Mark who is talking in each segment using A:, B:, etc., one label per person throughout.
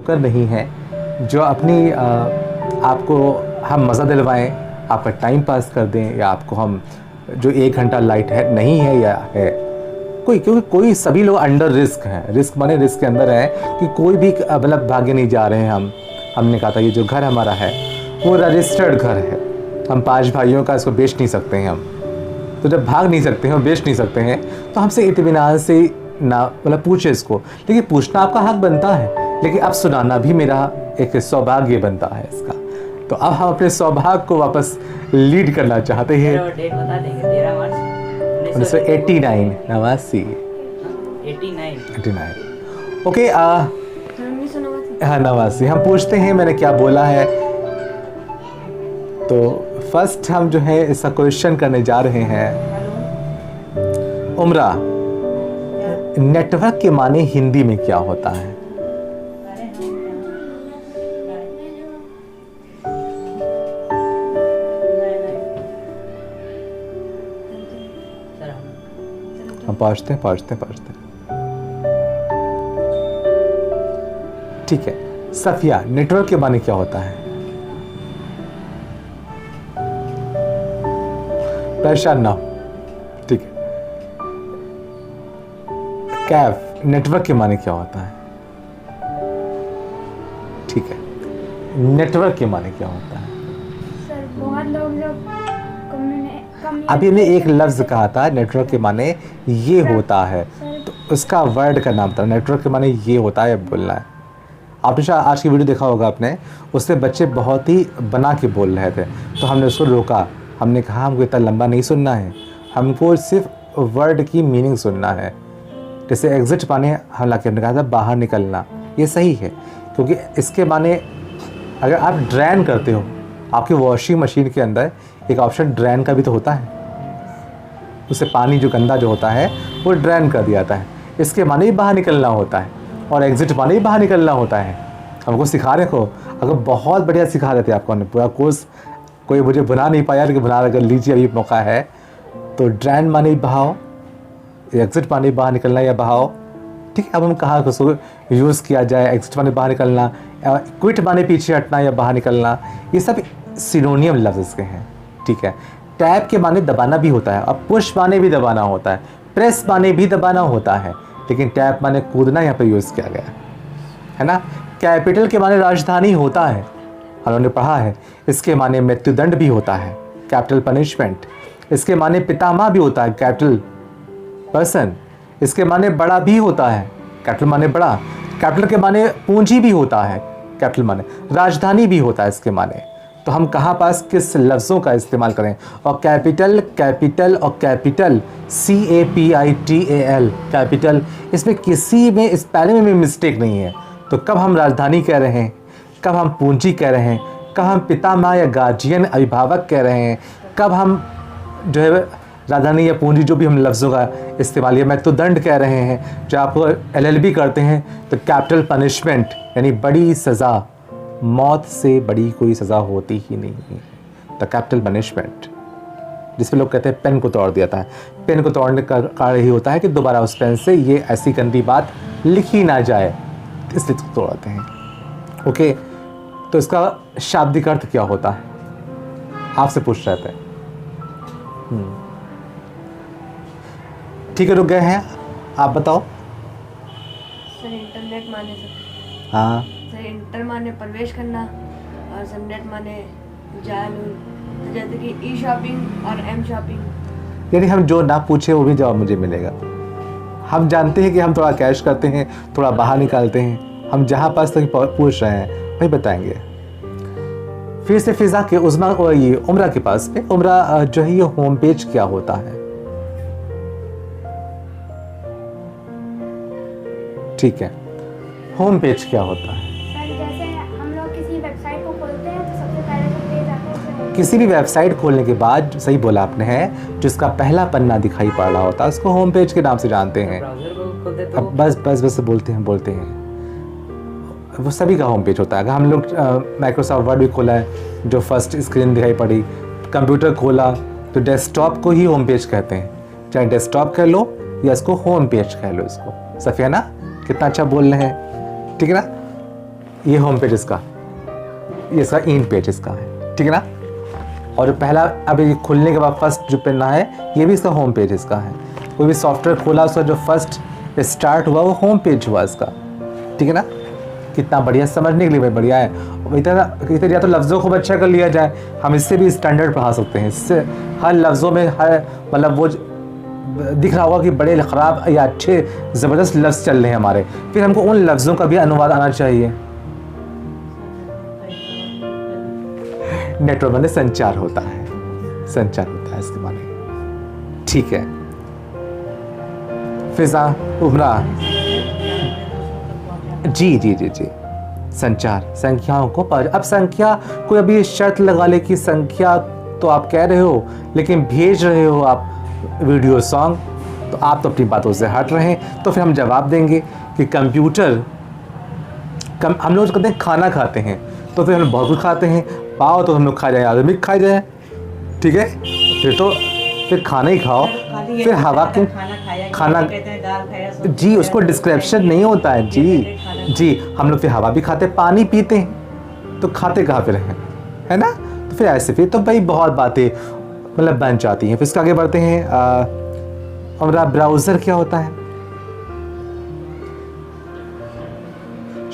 A: कर नहीं है जो अपनी आपको हम मज़ा दिलवाएं, आपका टाइम पास कर दें, या आपको हम जो 1 घंटा लाइट है नहीं है या है कोई, क्योंकि कोई सभी लोग अंडर रिस्क हैं। रिस्क माने रिस्क के अंदर है कि कोई भी मतलब भागे नहीं जा रहे हैं। हमने कहा था ये जो घर हमारा है वो रजिस्टर्ड घर है। हम 5 भाइयों का इसको बेच नहीं सकते हैं हम। तो जब भाग नहीं सकते हैं, बेच नहीं सकते हैं, तो हमसे इत्मीनान से ना मतलब पूछे इसको। लेकिन पूछना आपका हक बनता है, लेकिन अब सुनाना भी मेरा एक सौभाग्य बनता है इसका। तो अब हम अपने सौभाग्य को वापस लीड करना चाहते हैं।
B: डेट बता देंगे 13 मार्च
A: 1989 नवासी
B: 89।
A: ओके। हाँ नवासी। हम पूछते हैं मैंने क्या बोला है। तो फर्स्ट हम जो है इसका क्वेश्चन करने जा रहे हैं। उम्रा, नेटवर्क के माने हिंदी में क्या होता है? हम पहुंचते हैं। ठीक है सफिया, नेटवर्क के माने क्या होता है? परेशान ना, ठीक है। कैफ, नेटवर्क के माने क्या होता है? ठीक है, नेटवर्क के माने क्या होता है?
C: सर बहुत लोग जो
A: अभी ने एक लफ्ज कहा था नेटवर्क के माने ये होता है, तो उसका वर्ड का नाम था। नेटवर्क के माने ये होता है बोलना है। आपने शायद आज की वीडियो देखा होगा आपने, उससे बच्चे बहुत ही बना के बोल रहे थे, तो हमने उसको रोका। हमने कहा हमको इतना लंबा नहीं सुनना है, हमको सिर्फ वर्ड की मीनिंग सुनना है। जैसे एग्जिट माने हालांकि हमने कहा था बाहर निकलना, ये सही है क्योंकि इसके माने अगर आप ड्रेन करते हो, आपकी वॉशिंग मशीन के अंदर एक ऑप्शन ड्रेन का भी तो होता है, उससे पानी जो गंदा जो होता है वो ड्रेन कर दिया जाता है। इसके माने ही बाहर निकलना होता है, और एग्जिट माने ही बाहर निकलना होता है। हमको सिखा रहे हो, अगर बहुत बढ़िया सिखा देते आपको, पूरा कोर्स कोई मुझे बना नहीं पाया, लेकिन बना अगर लीजिए अभी मौका है। तो ड्रेन माने ही बहाओ, एग्जिट माने बाहर निकलना या बहाओ। ठीक है, अब हम कहाँ उसको यूज़ किया जाए? एग्जिट माने बाहर निकलना, क्विट माने पीछे हटना या बाहर निकलना, ये सब सिनोनियम लफ्ज़ के हैं। ठीक है, टैप के माने दबाना भी होता है, अब पुश माने भी दबाना होता है, प्रेस माने भी दबाना होता है, लेकिन टैप माने कूदना यहाँ पर यूज़ किया गया है ना। कैपिटल के माने राजधानी होता है, हमने पढ़ा है। इसके माने मृत्युदंड भी होता है, कैपिटल पनिशमेंट। इसके माने पितामह भी होता है, कैपिटल पर्सन। इसके माने बड़ा भी होता है, कैपिटल माने बड़ा। कैपिटल के माने पूंजी भी होता है, कैपिटल माने राजधानी भी होता है इसके माने। तो हम कहाँ पास किस लफ्ज़ों का इस्तेमाल करें? और कैपिटल, कैपिटल और कैपिटल, CAPITAL, कैपिटल, इसमें किसी में इस पहले में भी मिस्टेक नहीं है। तो कब हम राजधानी कह रहे हैं, कब हम पूंजी कह रहे हैं, कब हम पितामह या गार्जियन अभिभावक कह रहे हैं, कब हम जो है राजधानी या पूंजी जो भी हम लफ्ज़ों का इस्तेमाल है, मृत्युदंड कह रहे हैं। जो आप LLB करते हैं तो कैपिटल पनिशमेंट यानी बड़ी सज़ा, मौत से बड़ी कोई सज़ा होती ही नहीं है। तो कैपिटल पनिशमेंट, जिसमें लोग कहते हैं पेन को तोड़ दिया था, पेन को तोड़ने का कारण यही होता है कि दोबारा उस पेन से ये ऐसी गंदी बात लिखी ना जाए, इसलिए इसको तोड़ते हैं। ओके, तो इसका शाब्दिक अर्थ क्या होता है? आपसे पूछ रहे थे। ठीक है, रुक गए हैं, आप बताओ।
C: सर इंटरनेट माने सर,
A: हाँ
C: सर इंटर माने प्रवेश करना, और सर नेट माने जाल, तो जैसे कि ई शॉपिंग और एम शॉपिंग।
A: यानी हम जो ना पूछे वो भी जवाब मुझे मिलेगा। हम जानते हैं कि हम थोड़ा कैश करते हैं, थोड़ा बाहर निकालते हैं, हम जहाँ पास तक पूछ रहे हैं वही बताएंगे। फिर से फिजा के उज़मा और ये उम्रा के पास पे, उम्रा जो है ये होम पेज क्या होता है? ठीक है, होम पेज क्या होता है?
C: सर जैसे हम लोग किसी वेबसाइट को खोलते हैं तो सबसे पहले जो पेज आता है,
A: किसी भी वेबसाइट खोलने के बाद, सही बोला आपने, है जिसका पहला पन्ना दिखाई पड़ रहा होता है उसको होम पेज के नाम से जानते हैं।
B: ब्राउज़र को खोलते तो
A: अब बस बोलते हैं वो सभी का होम पेज होता है। अगर हम लोग माइक्रोसॉफ्ट वर्ड भी खोला है, जो फर्स्ट स्क्रीन दिखाई पड़ी, कंप्यूटर खोला तो डेस्कटॉप को ही होम पेज कहते हैं। चाहे डेस्कटॉप कह लो या इसको होम पेज कह लो। इसको सफिया ना कितना अच्छा बोल रहे हैं, ठीक है ना। ये होम पेज इसका, ये इसका इन पेज इसका है, ठीक है ना। और जो पहला अभी ये खुलने के बाद फर्स्ट जो पन्ना है ये भी इसका होम पेज इसका है। कोई भी सॉफ्टवेयर खोला उसका जो फर्स्ट स्टार्ट हुआ वो होम पेज हुआ इसका, ठीक है ना। कितना बढ़िया, समझने के लिए बढ़िया है। इतना या तो लफ्ज़ों को अच्छा कर लिया जाए, हम इससे भी स्टैंडर्ड पढ़ा सकते हैं। इससे हर लफ्ज़ों में हर मतलब वो दिख रहा होगा कि बड़े ख़राब या अच्छे ज़बरदस्त लफ्ज़ चल रहे हैं हमारे, फिर हमको उन लफ्ज़ों का भी अनुवाद आना चाहिए। नेटवर्क माने संचार होता है, संचार होता है इसके माने, ठीक है। फिजा उमरा, जी जी जी जी, संचार, संख्याओं को अब संख्या कोई अभी शर्त लगा ले कि संख्या तो आप कह रहे हो लेकिन भेज रहे हो आप वीडियो सॉन्ग, तो आप तो अपनी बातों से हट रहे हैं। तो फिर हम जवाब देंगे कि कंप्यूटर हम लोग कहते हैं खाना खाते हैं, तो फिर हम बहुत कुछ खाते हैं, पाओ तो हम लोग खा जाए, आदमी खा जाए, ठीक है। फिर खाना ही खाओ, फिर हवा की खाना जी, उसको डिस्क्रिप्शन नहीं होता है जी जी। हम लोग फिर हवा भी खाते, पानी पीते हैं, तो खाते कहाँ फिर हैं, है ना। तो फिर ऐसे फिर तो भाई बहुत बातें मतलब बन जाती हैं। फिर इसके आगे बढ़ते हैं। हमारा ब्राउज़र क्या होता है,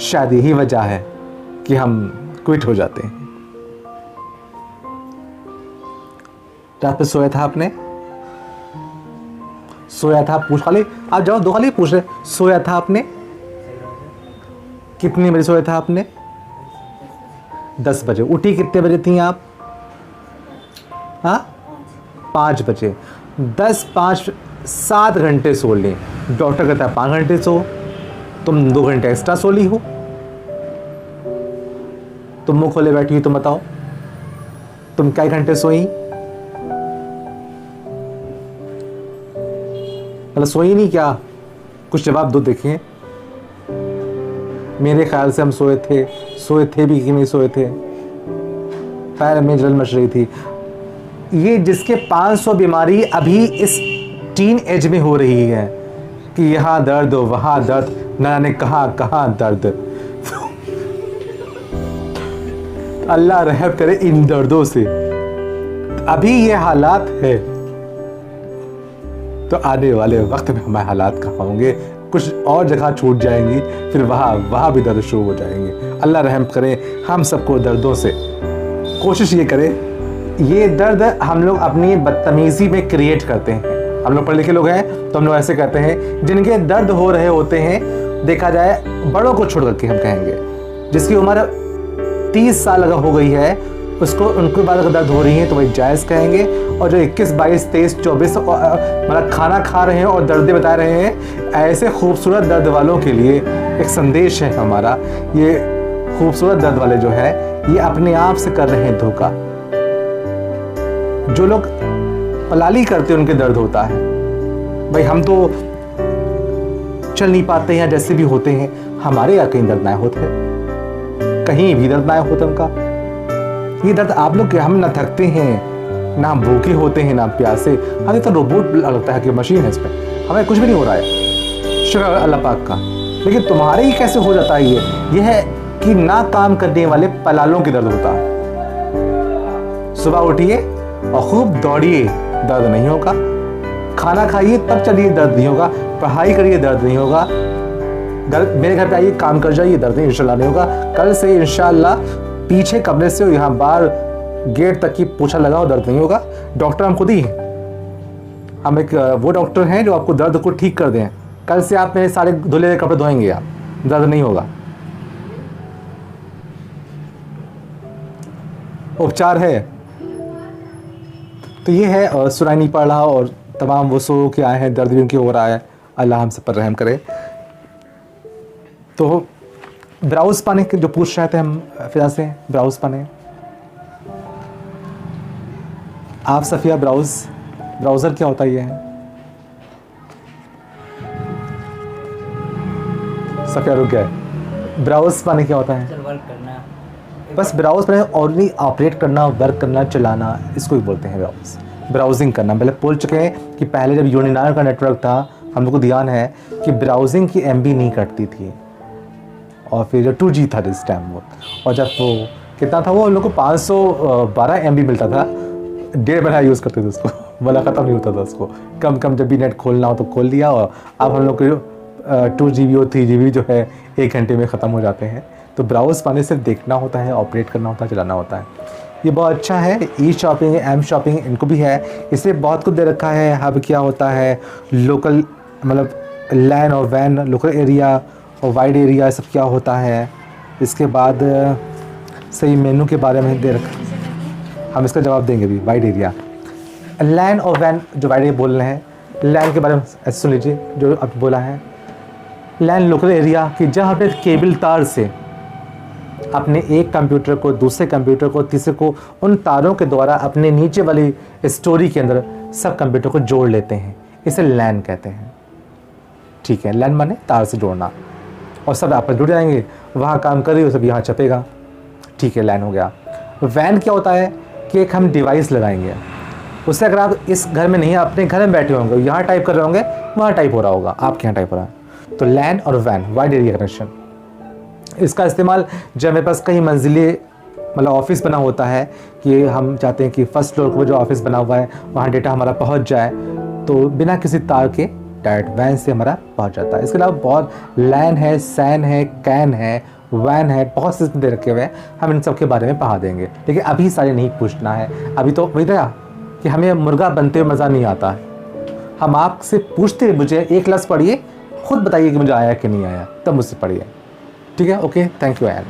A: शायद यही वजह है कि हम क्विट हो जाते हैं। रात पे सोया था आपने, सोया था, पूछ खाली आप जाओ, दो खाली पूछ रहे, सोया था आपने कितने बजे सोया था आपने? 10 बजे। उठी कितने बजे थी आप? हाँ 5 बजे। 10 5 7 घंटे सो ली। डॉक्टर कहता है 5 घंटे सो, तुम 2 घंटे एक्स्ट्रा सो ली हो। तुम मुंह खोले बैठी हुई, तुम बताओ तुम क्या घंटे सोई? मतलब सोई नहीं क्या? कुछ जवाब दो देखें। मेरे ख्याल से हम सोए थे भी कि नहीं सोए थे। पैर में जलन मच रही थी। ये जिसके 500 बीमारी अभी इस टीन एज में हो रही है कि यहाँ दर्द वहाँ दर्द, न जाने कहाँ कहाँ दर्द। अल्लाह रहम करे इन दर्दों से। अभी ये हालात है तो आने वाले वक्त में हमारे हालात कहाँ होंगे? कुछ और जगह छूट जाएंगी, फिर वहाँ भी दर्द शुरू हो जाएंगे। अल्लाह रहम करे हम सबको दर्दों से। कोशिश ये करें, ये दर्द हम लोग अपनी बदतमीज़ी में क्रिएट करते हैं। हम लोग पढ़े लिखे लोग हैं तो हम लोग ऐसे कहते हैं, जिनके दर्द हो रहे होते हैं, देखा जाए बड़ों को छोड़ करके हम कहेंगे, जिसकी उम्र 30 साल अगर हो गई है उसको, उनके बाद अगर दर्द हो रही है तो वही जायज़ कहेंगे। और जो 21 22 23 24 मतलब खाना खा रहे हैं और दर्द बता रहे हैं, ऐसे खूबसूरत दर्द वालों के लिए एक संदेश है हमारा। ये खूबसूरत दर्द वाले जो है ये अपने आप से कर रहे हैं धोखा। जो लोग पलाली करते हैं उनके दर्द होता है। भाई हम तो चल नहीं पाते हैं, जैसे भी होते हैं, हमारे यहाँ कहीं दर्द ना होते, कहीं भी दर्द ना होता उनका। ये दर्द आप लोग के, हम ना थकते हैं, ना भूखे होते हैं, ना प्यासे। हमें तो रोबोट लगता है कि मशीन है, इस पर हमें कुछ भी नहीं हो रहा है, शुक्र अल्लाह पाक का। लेकिन तुम्हारे ही कैसे हो जाता है? ये है कि ना काम करने वाले पलालों की दर्द होता है। सुबह उठिए और खूब दौड़िए, दर्द नहीं होगा। खाना खाइए तब चलिए, दर्द नहीं होगा। पढ़ाई करिए, दर्द नहीं होगा। मेरे घर पे आइए, काम कर जाइए, दर्द नहीं इंशाल्लाह नहीं होगा। कल से इंशाल्लाह पीछे कमरे से यहाँ बाहर गेट तक की पोछा लगाओ, दर्द नहीं होगा। डॉक्टर हम खुद ही हैं। हम एक वो डॉक्टर हैं जो आपको दर्द को ठीक कर दें। कल से आप मेरे सारे धुले हुए कपड़े धोएंगे, आप दर्द नहीं होगा। उपचार है। तो ये है, और सुनाई नहीं पड़ रहा, और तमाम वो सो के आए हैं, दर्द भी उनकी हो रहा है। अल्लाह हम सब पर रहम करे। तो ब्राउज़ पाने के जो पूछ रहे थे हम फिजा से, ब्राउज़ पाने आप सफ़िया, ब्राउज़र क्या होता है? ये है सफ़िया रुक गया। ब्राउज़ पाने क्या होता है?
B: वर्क करना,
A: बस ब्राउज़ पाने और नहीं, ऑपरेट करना, वर्क करना, चलाना, इसको ही बोलते हैं ब्राउजिंग करना। पहले बोल चुके हैं कि पहले जब यूनिनार का नेटवर्क था, हम लोग को ध्यान है कि ब्राउजिंग की MB नहीं कटती थी, और फिर 2G था इस टाइम वो, और जब वो कितना था वो हम लोग को 512 MB मिलता था, 1.5 महीना यूज़ करते थे उसको वाला ख़त्म नहीं होता था उसको, कम कम जब भी नेट खोलना हो तो खोल लिया। और अब हम लोग को 2GB और 3GB जो है 1 घंटे में ख़त्म हो जाते हैं। तो ब्राउज़ पाने सिर्फ देखना होता है, ऑपरेट करना होता है, चलाना होता है। ये बहुत अच्छा है। ई शॉपिंग, एम शॉपिंग इनको भी है, इससे बहुत कुछ दे रखा है। हब क्या होता है, लोकल मतलब लैन और वैन, लोकल एरिया और वाइड एरिया, सब क्या होता है। इसके बाद सही मेनू के बारे में दे रखा, हम इसका जवाब देंगे भी। वाइड एरिया, लैन और वैन जो वाइड एरिया बोल रहे हैं, लैन के बारे में ऐसे सुन लीजिए जो अब बोला है। लैन लोकल एरिया कि जहाँ पे केबल तार से अपने एक कंप्यूटर को दूसरे कंप्यूटर को तीसरे को उन तारों के द्वारा अपने नीचे वाली स्टोरी के अंदर सब कंप्यूटर को जोड़ लेते हैं, इसे लैन कहते हैं। ठीक है, लैन माने तार से जोड़ना, और सब आपस जुड़ जाएंगे, वहाँ काम कर रही हो सब यहाँ छपेगा। ठीक है, लैन हो गया। वैन क्या होता है कि एक हम डिवाइस लगाएंगे, उससे अगर आप इस घर में नहीं अपने घर में बैठे होंगे, यहाँ टाइप कर रहे होंगे, वहाँ टाइप हो रहा होगा, आपके यहाँ टाइप हो रहा है। तो लैन और वैन, वाइड एरिया कनेक्शन, इसका इस्तेमाल जब मेरे पास कई मंजिले मतलब ऑफिस बना होता है कि हम चाहते हैं कि फर्स्ट फ्लोर पर जो ऑफिस बना हुआ है वहाँ डेटा हमारा पहुँच जाए, तो बिना किसी तार के डायरेक्ट वैन से हमारा पहुँच जाता है। इसके अलावा बहुत लैन है, सैन है, कैन है, वैन है, बहुत से दे रखे हुए हैं, हम इन सब के बारे में पढ़ा देंगे। लेकिन अभी सारे नहीं पूछना है, अभी तो वही था कि हमें मुर्गा बनते हुए मज़ा नहीं आता है। हम आपसे पूछते हैं मुझे एक लफ्ज़ पढ़िए, खुद बताइए कि मुझे आया कि नहीं आया, तब मुझसे पढ़िए। ठीक है, ओके, थैंक यू एन।